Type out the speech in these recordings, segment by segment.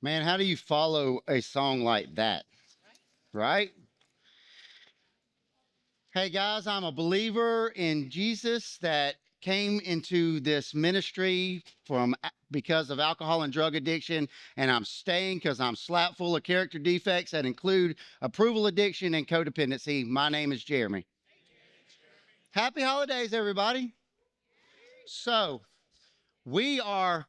Man, how do you follow a song like that? Right? Hey guys, I'm a believer in Jesus that came into this ministry because of alcohol and drug addiction, and I'm staying because I'm slap full of character defects that include approval addiction and codependency. My name is Jeremy. Happy holidays, everybody. So, we are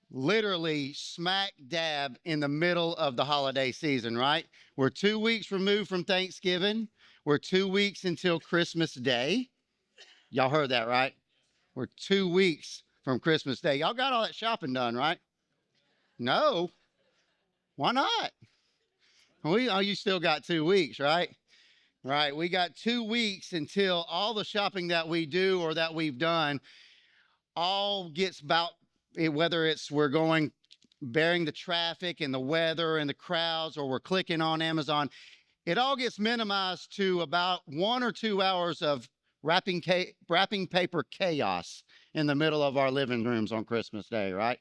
literally smack dab in the middle of the holiday season, right? We're 2 weeks removed from Thanksgiving. We're 2 weeks until Christmas Day. Y'all heard that, right? We're 2 weeks from Christmas Day. Y'all got all that shopping done, right? No. Why not? You still got 2 weeks, right? Right. We got 2 weeks until all the shopping that we do or that we've done all gets about whether it's we're going bearing the traffic and the weather and the crowds, or we're clicking on Amazon, it all gets minimized to about 1 or 2 hours of wrapping paper chaos in the middle of our living rooms on Christmas Day, right?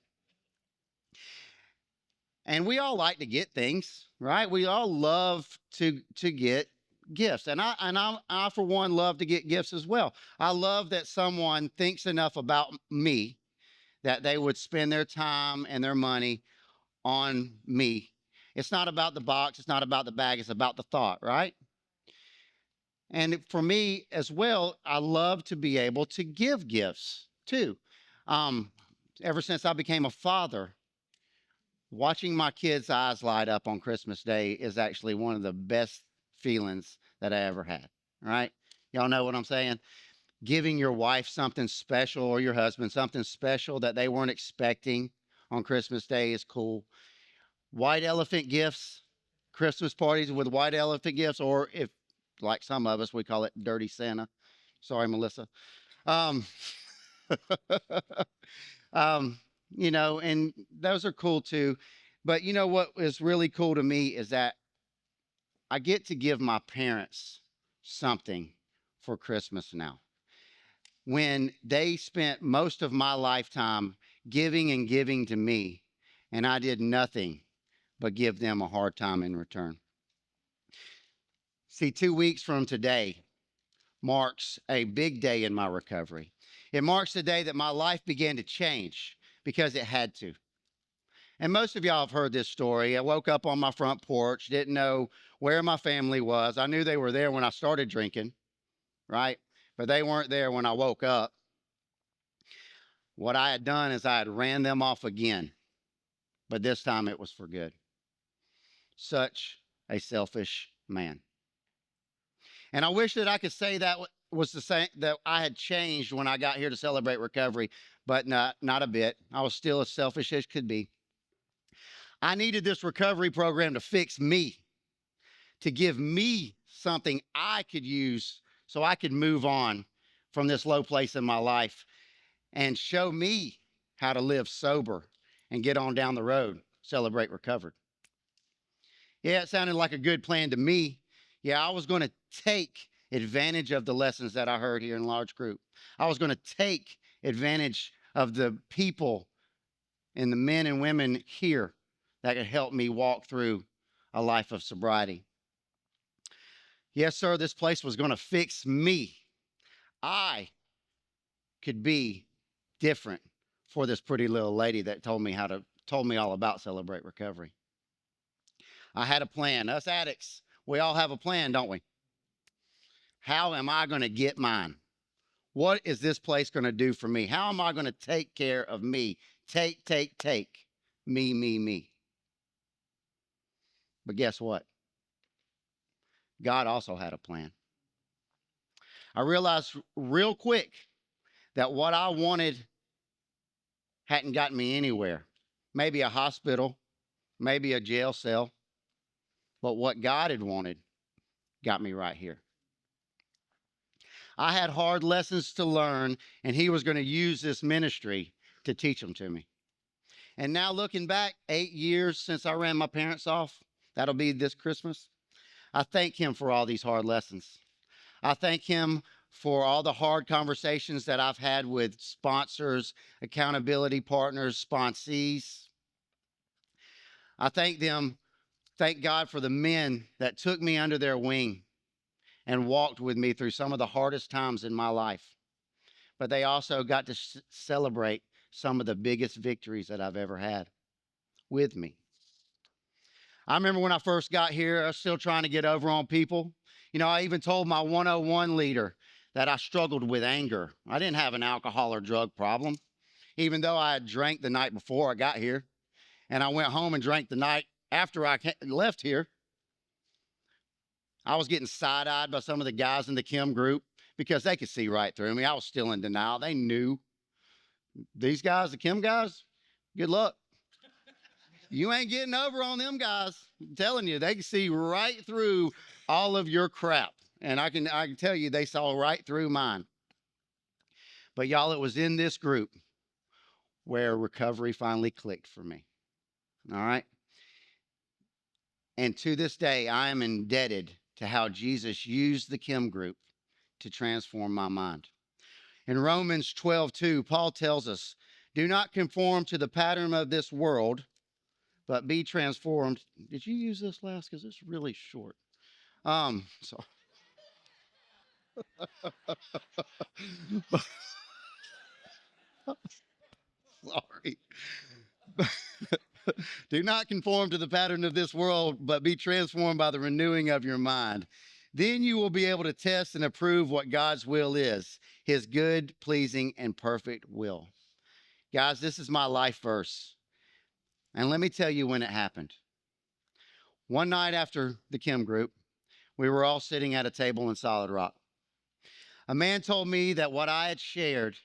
And we all like to get things, right? We all love to get gifts, and I for one love to get gifts as well. I love that someone thinks enough about me that they would spend their time and their money on me. It's not about the box, it's not about the bag, it's about the thought, right? And for me as well, I love to be able to give gifts too. Um, Ever since I became a father, watching my kids' eyes light up on Christmas Day is actually one of the best feelings that I ever had, right? Y'all know what I'm saying? Giving your wife something special or your husband something special that they weren't expecting on Christmas Day is cool. White elephant gifts, Christmas parties with white elephant gifts, or if, like some of us, we call it Dirty Santa. Sorry, Melissa. Um, um, and those are cool too. But what is really cool to me is that I get to give my parents something for Christmas now. When they spent most of my lifetime giving and giving to me, and I did nothing but give them a hard time in return. See, 2 weeks from today marks a big day in my recovery. It marks the day that my life began to change because it had to. And most of y'all have heard this story. I woke up on my front porch, didn't know where my family was. I knew they were there when I started drinking, right? But they weren't there when I woke up. What I had done is I had ran them off again, but this time it was for good. Such a selfish man. And I wish that I could say that was the same, that I had changed when I got here to celebrate recovery, but not a bit. I was still as selfish as could be. I needed this recovery program to fix me, to give me something I could use so I could move on from this low place in my life and show me how to live sober and get on down the road, celebrate recovered. Yeah, it sounded like a good plan to me. Yeah, I was going to take advantage of the lessons that I heard here in large group. I was going to take advantage of the people and the men and women here that could help me walk through a life of sobriety. Yes, sir, this place was going to fix me. I could be different for this pretty little lady that told me all about Celebrate Recovery. I had a plan. Us addicts, we all have a plan, don't we? How am I going to get mine? What is this place going to do for me? How am I going to take care of me? Take. Me. But guess what? God also had a plan. I realized real quick that what I wanted hadn't gotten me anywhere. Maybe a hospital, maybe a jail cell, but what God had wanted got me right here. I had hard lessons to learn, and He was going to use this ministry to teach them to me. And now looking back, 8 years since I ran my parents off, that'll be this Christmas. I thank Him for all these hard lessons. I thank Him for all the hard conversations that I've had with sponsors, accountability partners, sponsees. I thank God for the men that took me under their wing and walked with me through some of the hardest times in my life. But they also got to celebrate some of the biggest victories that I've ever had with me. I remember when I first got here, I was still trying to get over on people. I even told my 101 leader that I struggled with anger. I didn't have an alcohol or drug problem, even though I had drank the night before I got here. And I went home and drank the night after I left here. I was getting side eyed by some of the guys in the Kim group because they could see right through me. I was still in denial. They knew these guys, the Kim guys, good luck. You ain't getting over on them guys. I'm telling you, they can see right through all of your crap. And I can tell you they saw right through mine. But y'all, it was in this group where recovery finally clicked for me. All right. And to this day, I am indebted to how Jesus used the Kim group to transform my mind. In Romans 12:2, Paul tells us, do not conform to the pattern of this world, but be transformed. Did you use this last? Because it's really short. So sorry. Do not conform to the pattern of this world, but be transformed by the renewing of your mind. Then you will be able to test and approve what God's will is, his good, pleasing, and perfect will. Guys, this is my life verse. And let me tell you when it happened. One night after the Kim group, we were all sitting at a table in Solid Rock. A man told me that what I had shared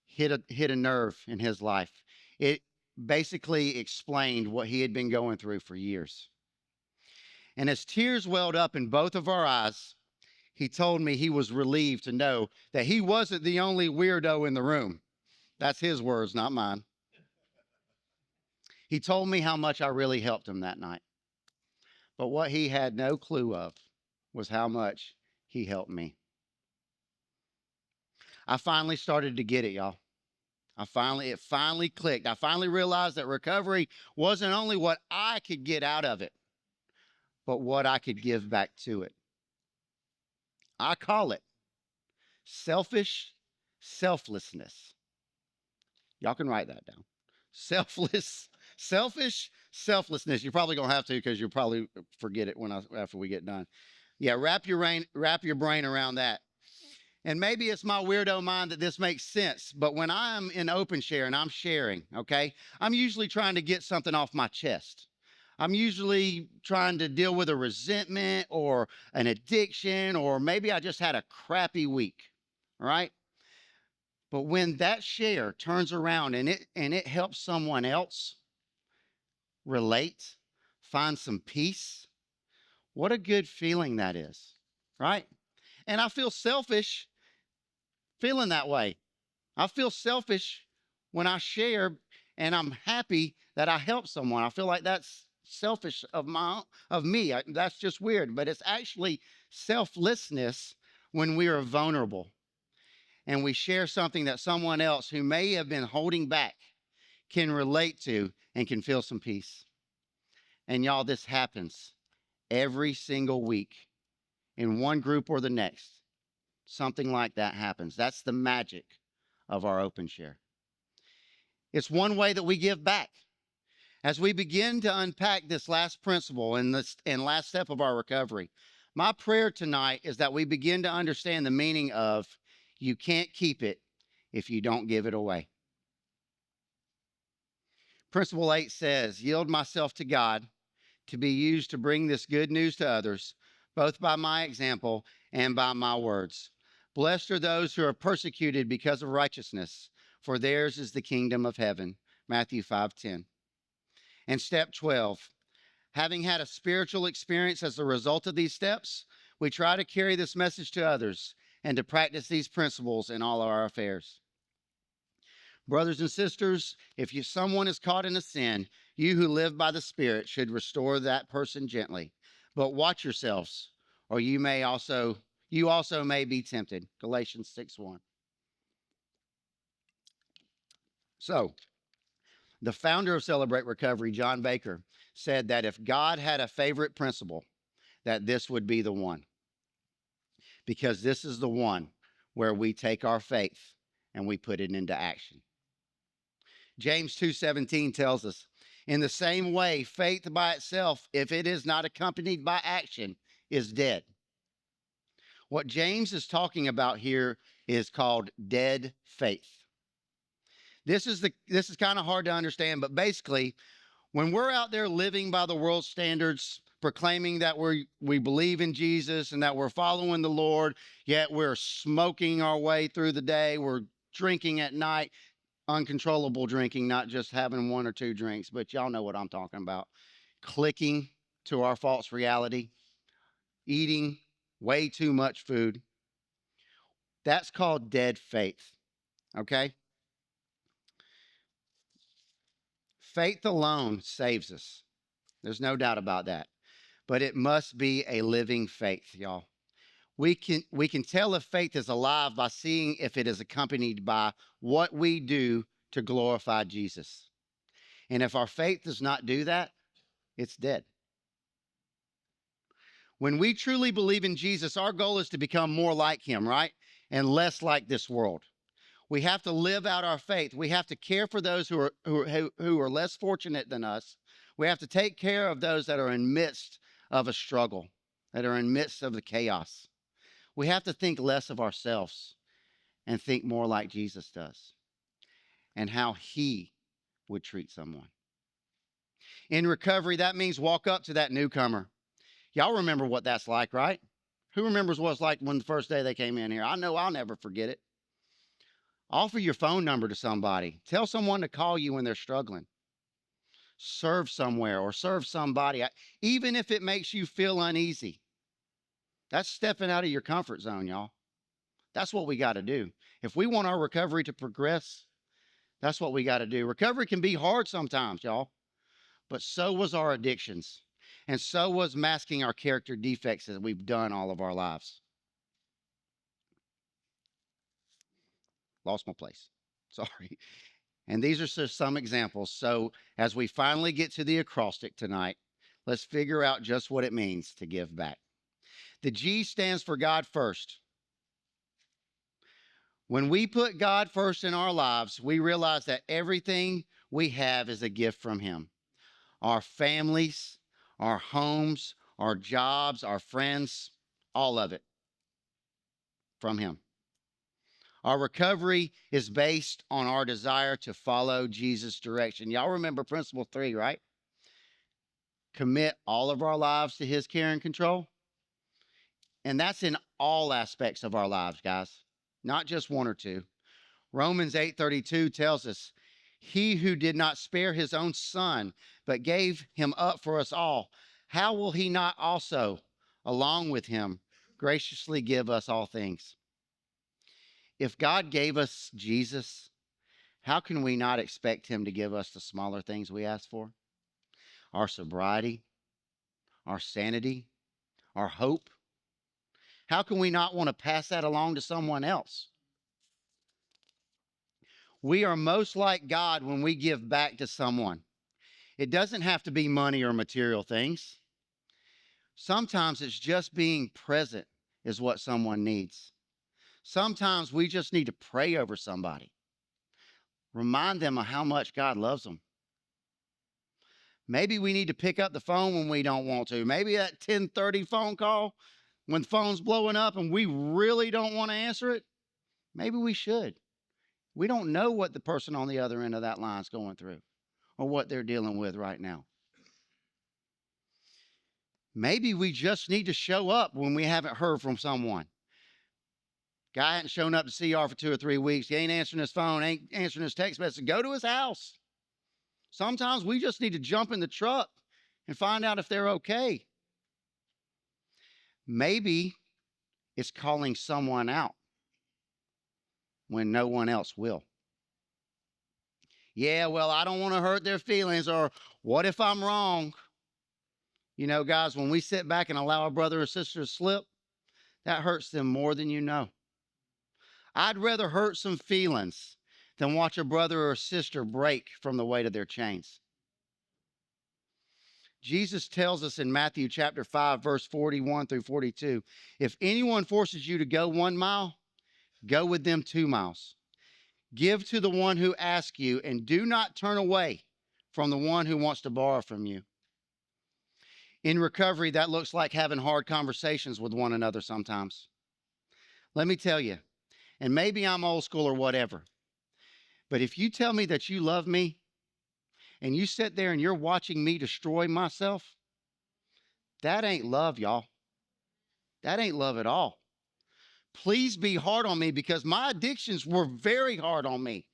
hit a nerve in his life. It basically explained what he had been going through for years. And as tears welled up in both of our eyes, he told me he was relieved to know that he wasn't the only weirdo in the room. That's his words, not mine. He told me how much I really helped him that night. But what he had no clue of was how much he helped me. I finally started to get it, y'all. It finally clicked. I finally realized that recovery wasn't only what I could get out of it, but what I could give back to it. I call it selflessness. Y'all can write that down. Selfish selflessness. You're probably gonna have to because you'll probably forget it after we get done. Yeah, wrap your brain around that. And maybe it's my weirdo mind that this makes sense, but when I'm in open share and I'm sharing, okay, I'm usually trying to get something off my chest. I'm usually trying to deal with a resentment or an addiction, or maybe I just had a crappy week, right? But when that share turns around and it helps someone else relate, find some peace, what a good feeling that is, right? And I feel selfish feeling that way. I feel selfish when I share and I'm happy that I help someone. I feel like that's selfish of me. That's just weird, but it's actually selflessness when we are vulnerable and we share something that someone else who may have been holding back can relate to and can feel some peace. And y'all, this happens every single week in one group or the next. Something like that happens. That's the magic of our open share. It's one way that we give back. As we begin to unpack this last principle and last step of our recovery, my prayer tonight is that we begin to understand the meaning of you can't keep it if you don't give it away. Principle 8 says, yield myself to God to be used to bring this good news to others, both by my example and by my words. Blessed are those who are persecuted because of righteousness, for theirs is the kingdom of heaven. Matthew 5:10. And step 12, having had a spiritual experience as a result of these steps, we try to carry this message to others and to practice these principles in all of our affairs. Brothers and sisters, if someone is caught in a sin, you who live by the Spirit should restore that person gently. But watch yourselves, or you also may be tempted. Galatians 6:1. So, The founder of Celebrate Recovery, John Baker, said that if God had a favorite principle, that this would be the one, because this is the one where we take our faith and we put it into action. James 2:17 tells us, in the same way, faith by itself, if it is not accompanied by action, is dead. What James is talking about here is called dead faith. This is kind of hard to understand, but basically, when we're out there living by the world's standards, proclaiming that we believe in Jesus and that we're following the Lord, yet we're smoking our way through the day, we're drinking at night, uncontrollable drinking, not just having one or two drinks, but y'all know what I'm talking about. Clicking to our false reality, eating way too much food. That's called dead faith, okay? Faith alone saves us. There's no doubt about that. But it must be a living faith, y'all. We can tell if faith is alive by seeing if it is accompanied by what we do to glorify Jesus. And if our faith does not do that, it's dead. When we truly believe in Jesus, our goal is to become more like him, right? And less like this world. We have to live out our faith. We have to care for those who are less fortunate than us. We have to take care of those that are in midst of a struggle, that are in midst of the chaos. We have to think less of ourselves and think more like Jesus does and how he would treat someone. In recovery, that means walk up to that newcomer. Y'all remember what that's like, right? Who remembers what it's like when the first day they came in here? I know I'll never forget it. Offer your phone number to somebody. Tell someone to call you when they're struggling. Serve somewhere or serve somebody, even if it makes you feel uneasy. That's stepping out of your comfort zone, y'all. That's what we got to do. If we want our recovery to progress, that's what we got to do. Recovery can be hard sometimes, y'all, but so was our addictions, and so was masking our character defects that we've done all of our lives. Lost my place. Sorry. And these are just some examples. So as we finally get to the acrostic tonight, let's figure out just what it means to give back. The G stands for God first. When we put God first in our lives, we realize that everything we have is a gift from him. Our families, our homes, our jobs, our friends, all of it from him. Our recovery is based on our desire to follow Jesus' direction. Y'all remember principle 3, right? Commit all of our lives to his care and control. And that's in all aspects of our lives, guys, not just one or two. Romans 8:32 tells us, he who did not spare his own son, but gave him up for us all, how will he not also, along with him, graciously give us all things? If God gave us Jesus, how can we not expect him to give us the smaller things we ask for? Our sobriety, our sanity, our hope. How can we not want to pass that along to someone else? We are most like God when we give back to someone. It doesn't have to be money or material things. Sometimes it's just being present is what someone needs. Sometimes we just need to pray over somebody. Remind them of how much God loves them. Maybe we need to pick up the phone when we don't want to. Maybe that 10:30 phone call when the phone's blowing up and we really don't want to answer it. Maybe we should. We don't know what the person on the other end of that line is going through or what they're dealing with right now. Maybe we just need to show up when we haven't heard from someone. Guy hadn't shown up to CR for 2 or 3 weeks. He ain't answering his phone, ain't answering his text message. Go to his house. Sometimes we just need to jump in the truck and find out if they're okay. Maybe it's calling someone out when no one else will. Yeah, well, I don't want to hurt their feelings, or what if I'm wrong? You know, guys, when we sit back and allow a brother or sister to slip, that hurts them more than you know. I'd rather hurt some feelings than watch a brother or sister break from the weight of their chains. Jesus tells us in Matthew chapter 5, verse 41 through 42, if anyone forces you to go 1 mile, go with them 2 miles. Give to the one who asks you, and do not turn away from the one who wants to borrow from you. In recovery, that looks like having hard conversations with one another sometimes. Let me tell you, and maybe I'm old school or whatever, but if you tell me that you love me and you sit there and you're watching me destroy myself, that ain't love, y'all. That ain't love at all. Please be hard on me because my addictions were very hard on me.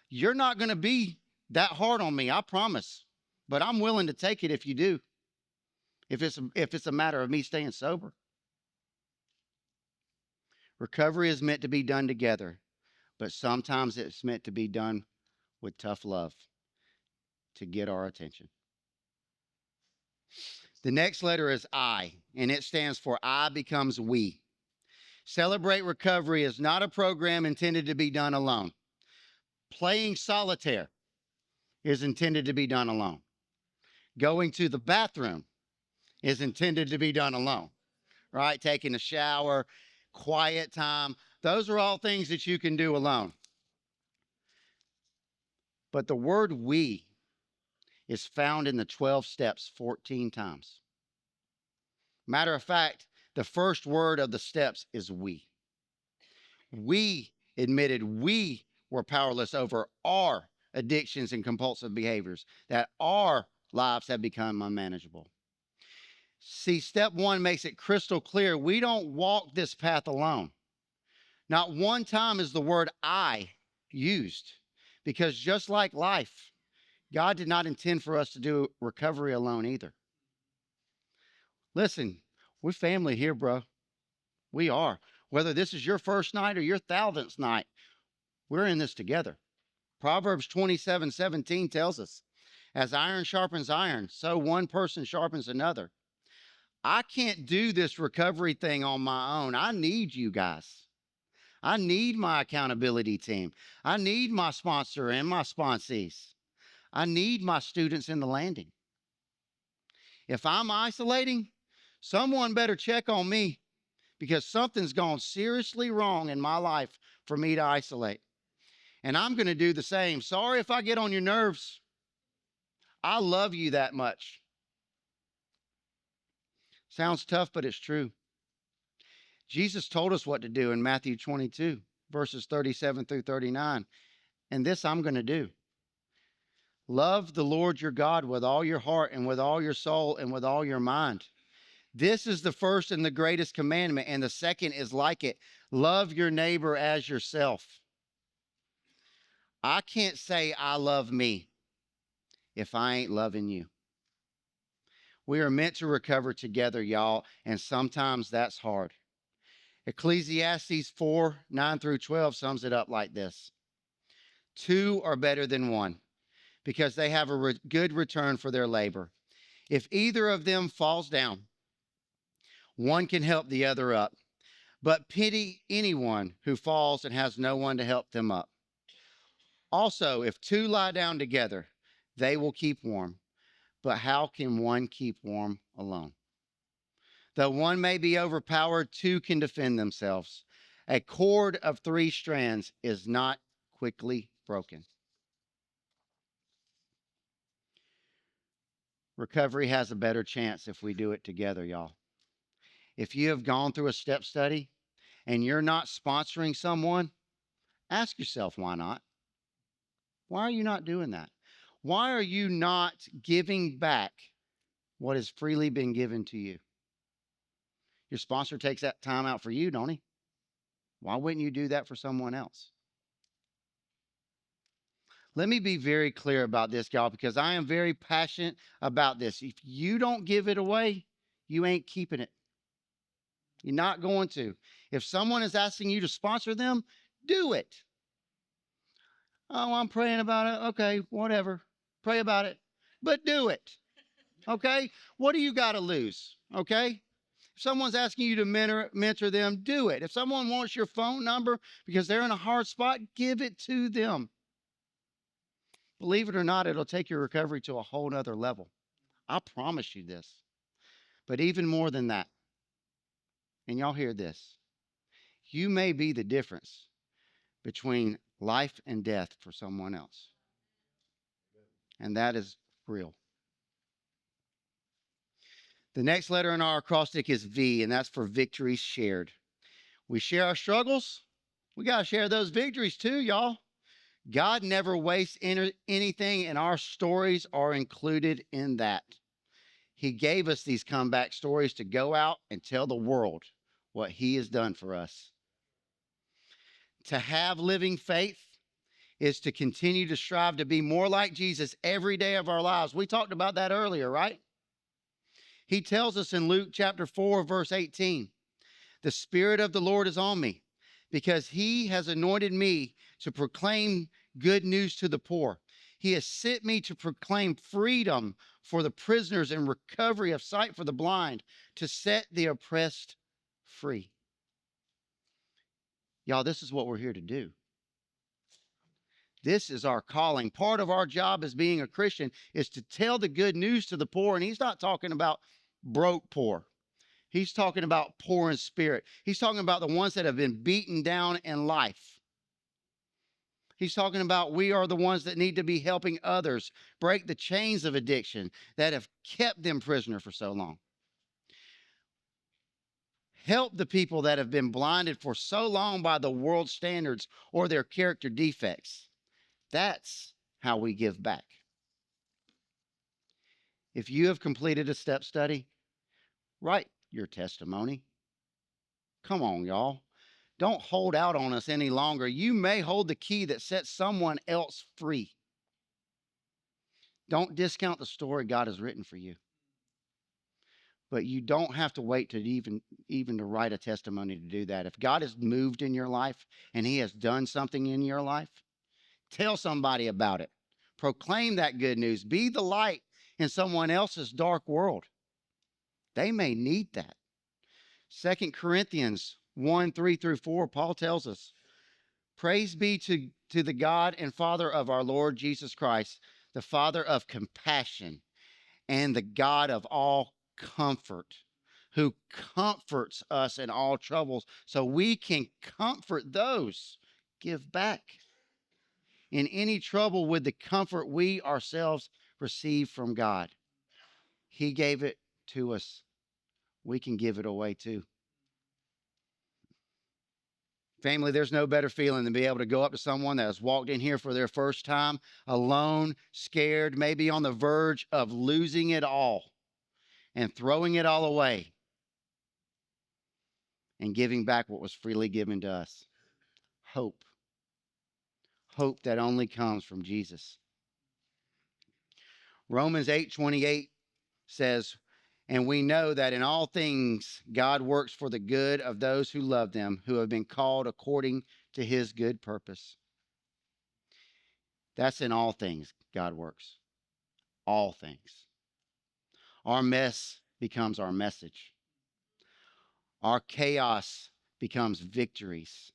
You're not going to be that hard on me, I promise. But I'm willing to take it if you do. If it's a matter of me staying sober. Recovery is meant to be done together, but sometimes it's meant to be done with tough love to get our attention. The next letter is I, and it stands for I becomes we. Celebrate Recovery is not a program intended to be done alone. Playing solitaire is intended to be done alone. Going to the bathroom is intended to be done alone, right? Taking a shower, quiet time. Those are all things that you can do alone. But the word we is found in the 12 steps 14 times. Matter of fact, the first word of the steps is we. We admitted we were powerless over our addictions and compulsive behaviors, that our lives have become unmanageable. See, step 1 makes it crystal clear we don't walk this path alone. Not one time is the word I used, because just like life, God did not intend for us to do recovery alone either. Listen, we're family here, bro. We are. Whether this is your first night or your 1000th night, we're in this together. Proverbs 27:17 tells us, as iron sharpens iron, so one person sharpens another. I can't do this recovery thing on my own. I need you guys. I need my accountability team. I need my sponsor and my sponsees. I need my students in the landing. If I'm isolating, someone better check on me because something's gone seriously wrong in my life for me to isolate. And I'm going to do the same. Sorry if I get on your nerves. I love you that much. Sounds tough, but it's true. Jesus told us what to do in Matthew 22, verses 37 through 39. And this I'm going to do. Love the Lord your God with all your heart and with all your soul and with all your mind. This is the first and the greatest commandment, and the second is like it. Love your neighbor as yourself. I can't say I love me if I ain't loving you. We are meant to recover together, y'all, and sometimes that's hard. Ecclesiastes 4:9 through 12 sums it up like this. 2 are better than 1 because they have a good return for their labor. If either of them falls down, one can help the other up. But pity anyone who falls and has no one to help them up. Also, if 2 lie down together, they will keep warm. But how can one keep warm alone? Though one may be overpowered, 2 can defend themselves. A cord of 3 strands is not quickly broken. Recovery has a better chance if we do it together, y'all. If you have gone through a step study and you're not sponsoring someone, ask yourself why not? Why are you not doing that? Why are you not giving back what has freely been given to you? Your sponsor takes that time out for you, don't he? Why wouldn't you do that for someone else? Let me be very clear about this, y'all, because I am very passionate about this. If you don't give it away, you ain't keeping it. You're not going to. If someone is asking you to sponsor them, do it. Oh, I'm praying about it. Okay, whatever. Pray about it, but do it. Okay? What do you got to lose? Okay? If someone's asking you to mentor them, do it. If someone wants your phone number because they're in a hard spot, give it to them. Believe it or not, it'll take your recovery to a whole nother level. I promise you this. But even more than that, and y'all hear this, you may be the difference between life and death for someone else. And that is real. The next letter in our acrostic is V, and that's for victories shared. We share our struggles. We got to share those victories too, y'all. God never wastes anything, and our stories are included in that. He gave us these comeback stories to go out and tell the world what He has done for us. To have living faith is to continue to strive to be more like Jesus every day of our lives. We talked about that earlier, right? He tells us in Luke chapter 4, verse 18, the Spirit of the Lord is on me because He has anointed me to proclaim good news to the poor. He has sent me to proclaim freedom for the prisoners and recovery of sight for the blind, to set the oppressed free. Y'all, this is what we're here to do. This is our calling. Part of our job as being a Christian is to tell the good news to the poor. And He's not talking about broke poor. He's talking about poor in spirit. He's talking about the ones that have been beaten down in life. He's talking about we are the ones that need to be helping others break the chains of addiction that have kept them prisoner for so long. Help the people that have been blinded for so long by the world's standards or their character defects. That's how we give back. If you have completed a step study, write your testimony. Come on, y'all. Don't hold out on us any longer. You may hold the key that sets someone else free. Don't discount the story God has written for you. But you don't have to wait to even to write a testimony to do that. If God has moved in your life and He has done something in your life, tell somebody about it. Proclaim that good news. Be the light in someone else's dark world. They may need that. 2 Corinthians 1, 3 through 4, Paul tells us, praise be to the God and Father of our Lord Jesus Christ, the Father of compassion and the God of all comfort, who comforts us in all troubles so we can comfort those. Give back in any trouble with the comfort we ourselves receive from God. He gave it to us. We can give it away too. Family, there's no better feeling than be able to go up to someone that has walked in here for their first time, alone, scared, maybe on the verge of losing it all and throwing it all away and giving back what was freely given to us. Hope. Hope that only comes from Jesus. Romans 8:28 says, and we know that in all things God works for the good of those who love them, who have been called according to His good purpose. That's in all things God works. All things. Our mess becomes our message. Our chaos becomes victories.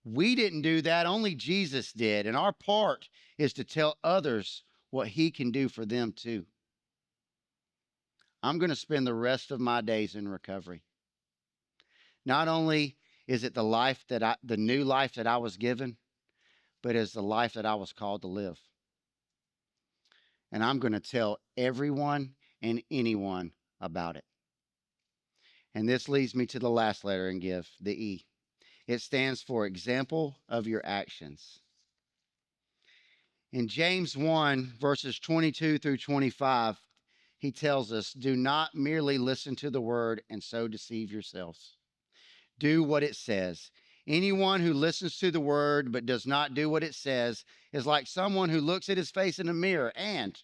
We didn't do that, only Jesus did. And our part is to tell others what He can do for them too. I'm going to spend the rest of my days in recovery. Not only is it the new life that I was given, but it's the life that I was called to live. And I'm going to tell everyone and anyone about it. And this leads me to the last letter in give, the E. It stands for example of your actions. In James 1, verses 22 through 25, he tells us, do not merely listen to the word and so deceive yourselves. Do what it says. Anyone who listens to the word but does not do what it says is like someone who looks at his face in a mirror and,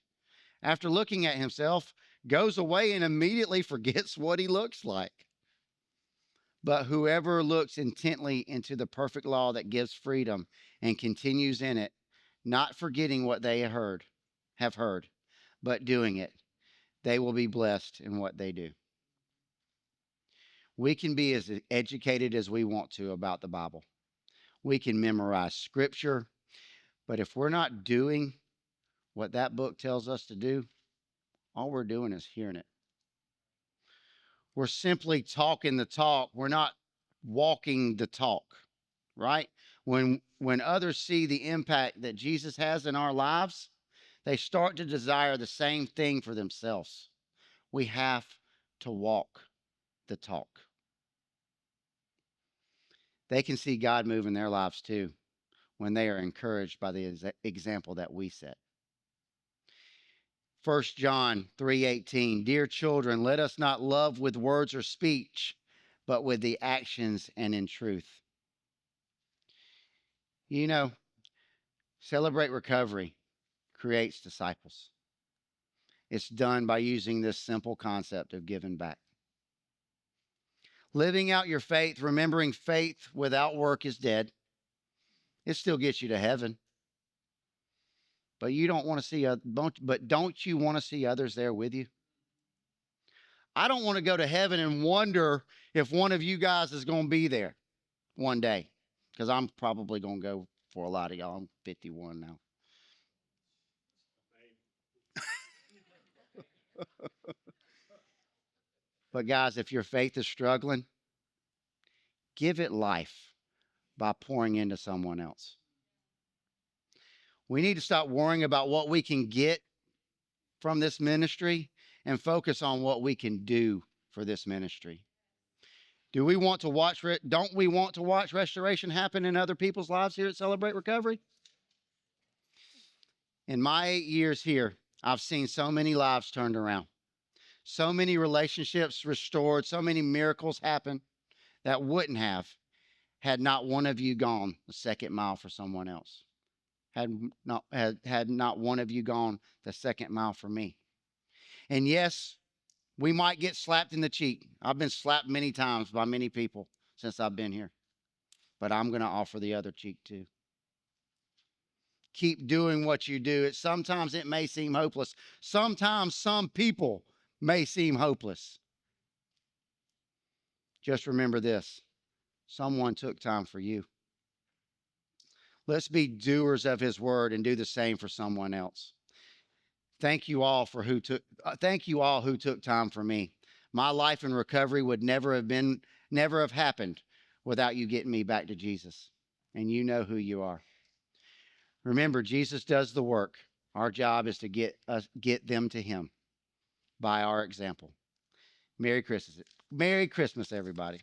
after looking at himself, goes away and immediately forgets what he looks like. But whoever looks intently into the perfect law that gives freedom and continues in it, not forgetting what they have heard, but doing it, they will be blessed in what they do. We can be as educated as we want to about the Bible. We can memorize scripture, but if we're not doing what that book tells us to do, all we're doing is hearing it. We're simply talking the talk. We're not walking the talk, right? When others see the impact that Jesus has in our lives, they start to desire the same thing for themselves. We have to walk the talk. They can see God move in their lives too when they are encouraged by the example that we set. 1 John 3:18, dear children, let us not love with words or speech, but with the actions and in truth. You know, Celebrate Recovery creates disciples. It's done by using this simple concept of giving back. Living out your faith, remembering faith without work is dead. It still gets you to heaven. But you don't want to see, don't you want to see others there with you? I don't want to go to heaven and wonder if one of you guys is going to be there one day, because I'm probably going to go for a lot of y'all. I'm 51 now. But guys, if your faith is struggling, give it life by pouring into someone else. We need to stop worrying about what we can get from this ministry and focus on what we can do for this ministry. Don't we want to watch restoration happen in other people's lives here at Celebrate Recovery? In my 8 years here, I've seen so many lives turned around, so many relationships restored, so many miracles happen that wouldn't have had not one of you gone the second mile for someone else. Had not one of you gone the second mile for me. And yes, we might get slapped in the cheek. I've been slapped many times by many people since I've been here. But I'm going to offer the other cheek too. Keep doing what you do. Sometimes it may seem hopeless. Sometimes some people may seem hopeless. Just remember this. Someone took time for you. Let's be doers of his word and do the same for someone else. Thank you all who took time for me. My life in recovery would never have happened without you getting me back to Jesus. And you know who you are. Remember, Jesus does the work. Our job is to get them to him by our example. Merry Christmas. Merry Christmas, everybody.